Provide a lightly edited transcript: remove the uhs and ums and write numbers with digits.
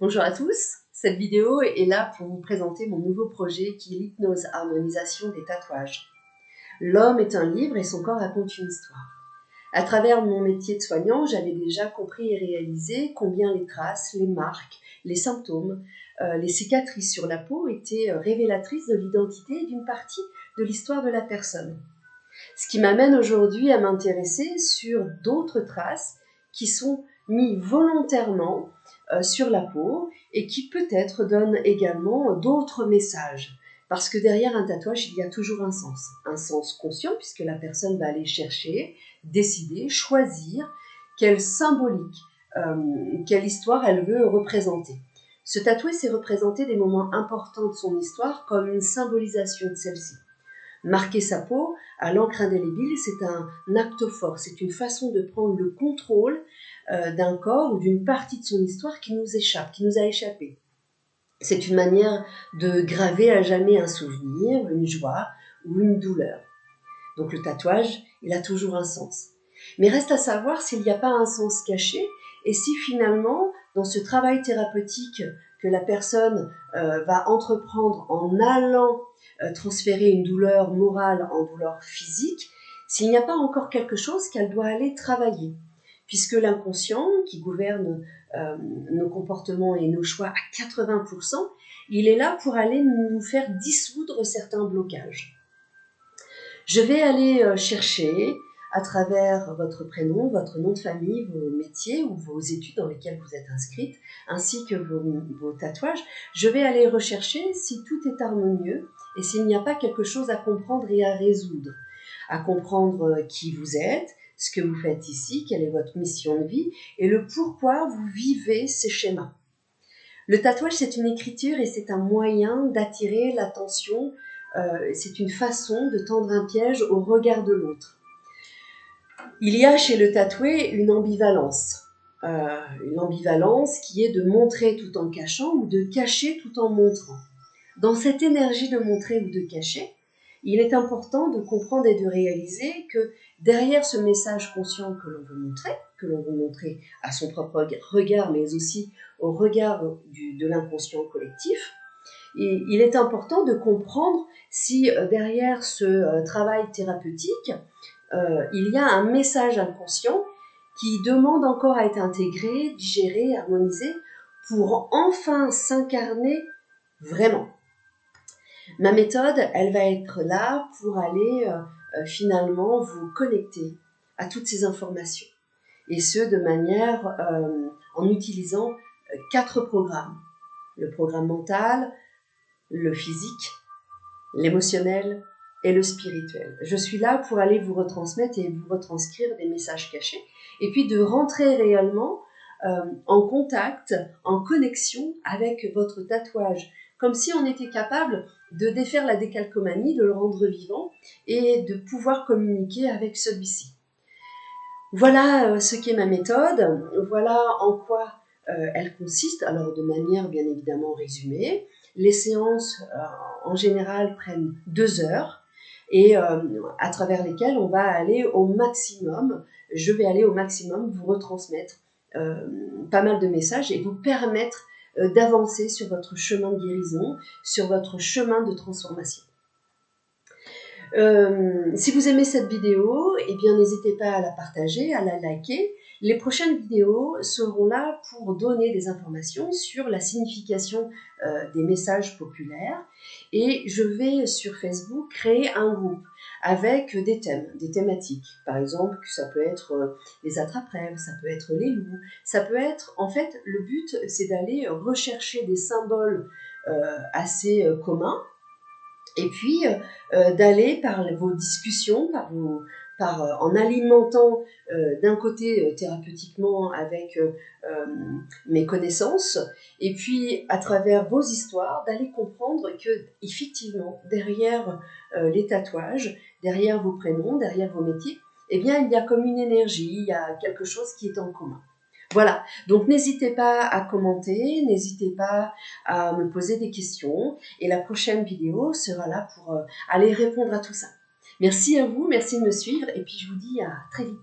Bonjour à tous, cette vidéo est là pour vous présenter mon nouveau projet qui est l'hypnose harmonisation des tatouages. L'homme est un livre et son corps raconte une histoire. À travers mon métier de soignant, j'avais déjà compris et réalisé combien les traces, les marques, les symptômes, les cicatrices sur la peau étaient révélatrices de l'identité et d'une partie de l'histoire de la personne. Ce qui m'amène aujourd'hui à m'intéresser sur d'autres traces qui sont mises volontairement sur la peau et qui peut-être donnent également d'autres messages. Parce que derrière un tatouage, il y a toujours un sens conscient puisque la personne va aller chercher, décider, choisir quelle symbolique, quelle histoire elle veut représenter. Se tatouer, c'est représenter des moments importants de son histoire comme une symbolisation de celle-ci. Marquer sa peau à l'encre indélébile, c'est un acte fort, c'est une façon de prendre le contrôle d'un corps ou d'une partie de son histoire qui nous échappe, qui nous a échappé. C'est une manière de graver à jamais un souvenir, une joie ou une douleur. Donc le tatouage, il a toujours un sens. Mais reste à savoir s'il n'y a pas un sens caché et si finalement, dans ce travail thérapeutique que la personne va entreprendre en allant transférer une douleur morale en douleur physique, s'il n'y a pas encore quelque chose qu'elle doit aller travailler. Puisque l'inconscient, qui gouverne nos comportements et nos choix à 80%, il est là pour aller nous faire dissoudre certains blocages. Je vais aller chercher à travers votre prénom, votre nom de famille, vos métiers ou vos études dans lesquelles vous êtes inscrite, ainsi que vos tatouages. Je vais aller rechercher si tout est harmonieux et s'il n'y a pas quelque chose à comprendre et à résoudre. À comprendre qui vous êtes, ce que vous faites ici, quelle est votre mission de vie et le pourquoi vous vivez ces schémas. Le tatouage, c'est une écriture et c'est un moyen d'attirer l'attention. C'est une façon de tendre un piège au regard de l'autre. Il y a chez le tatoué une ambivalence qui est de montrer tout en cachant ou de cacher tout en montrant. Dans cette énergie de montrer ou de cacher, il est important de comprendre et de réaliser que derrière ce message conscient que l'on veut montrer à son propre regard, mais aussi au regard de l'inconscient collectif, et il est important de comprendre si derrière ce travail thérapeutique, il y a un message inconscient qui demande encore à être intégré, digéré, harmonisé, pour enfin s'incarner vraiment. Ma méthode, elle va être là pour aller finalement vous connecter à toutes ces informations. Et ce, de manière en utilisant 4 programmes. Le programme mental, le physique, l'émotionnel et le spirituel. Je suis là pour aller vous retransmettre et vous retranscrire des messages cachés et puis de rentrer réellement en contact, en connexion avec votre tatouage, comme si on était capable de défaire la décalcomanie, de le rendre vivant et de pouvoir communiquer avec celui-ci. Voilà ce qu'est ma méthode, voilà en quoi elle consiste, alors de manière bien évidemment résumée. Les séances en général prennent 2 heures et à travers lesquelles on va aller au maximum, je vais aller au maximum vous retransmettre pas mal de messages et vous permettre d'avancer sur votre chemin de guérison, sur votre chemin de transformation. Si vous aimez cette vidéo, eh bien n'hésitez pas à la partager, à la liker. Les prochaines vidéos seront là pour donner des informations sur la signification des messages populaires. Et je vais sur Facebook créer un groupe avec des thèmes, des thématiques. Par exemple, ça peut être les attrape-rêves, ça peut être les loups, ça peut être, en fait, le but c'est d'aller rechercher des symboles assez communs. Et puis d'aller par vos discussions, en alimentant d'un côté thérapeutiquement avec mes connaissances, et puis à travers vos histoires, d'aller comprendre que effectivement derrière les tatouages, derrière vos prénoms, derrière vos métiers, eh bien il y a comme une énergie, il y a quelque chose qui est en commun. Voilà, donc n'hésitez pas à commenter, n'hésitez pas à me poser des questions et la prochaine vidéo sera là pour aller répondre à tout ça. Merci à vous, merci de me suivre et puis je vous dis à très vite.